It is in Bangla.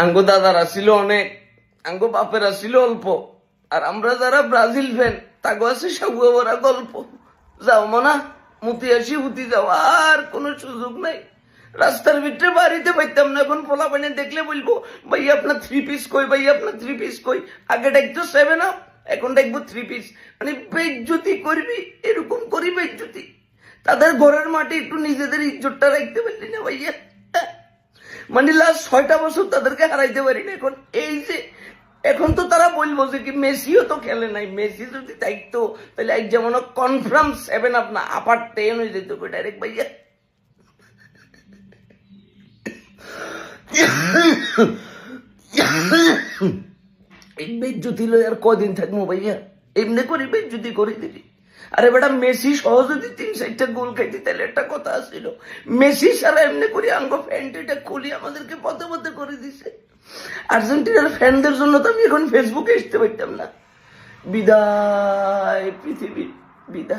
আঙ্গো দাদারা ছিল অনেক, আঙ্গো বাপেরা ছিল অল্প, আর আমরা যারা ব্রাজিল ফ্যান তাগো আছে সাগুয়া ভরা গল্প। যাও মানা মুতি আসি হুতি যাও, আর কোনো সুযোগ নাই। রাস্তার ভিতরে বাড়িতে পাইতাম না, এখন পোলা পানি দেখলে বলবো ভাই আপনার 3 পিস কই, ভাই আপনার 3 পিস কই। আগে ডাকতো 7 আপ, এখন ডাকবো 3 পিস। মানে বেজ্জতি করবি, এরকম করি বেজ্জতি। তাদের ঘরের মাঠে একটু নিজেদের ইজ্জতটা রাখতে পারলি না ভাইয়া। মানে লাস্ট 6টা বছর তাদেরকে হারাইতে পারি না। এখন এই যে এখন তো তারা বলবো যে কি মেসিও তো খেলে নাই, মেসি যদি থাকতো তাহলে এক যেমন কনফার্ম 7 আপ না আপার 10 হয়ে যেত ডাইরেক্ট ভাইয়া। এই বেজ্জতি লই আর কদিন থাকবো ভাইয়া, এমনি করি বেজ্জতি করে দিলি। আরে বেটা মেসি সহ যদি 3-4টা গোল খাইতি তাহলে একটা কথা ছিল। মেসি সারা এমনি করে আঙ্গো ফ্যানটা খুলি আমাদেরকে পথে পথে করে দিছে। আর্জেন্টিনার ফ্যানদের জন্য তো আমি এখন ফেসবুকে আসতে পারতাম না। বিদায় পৃথিবী, বিদায়।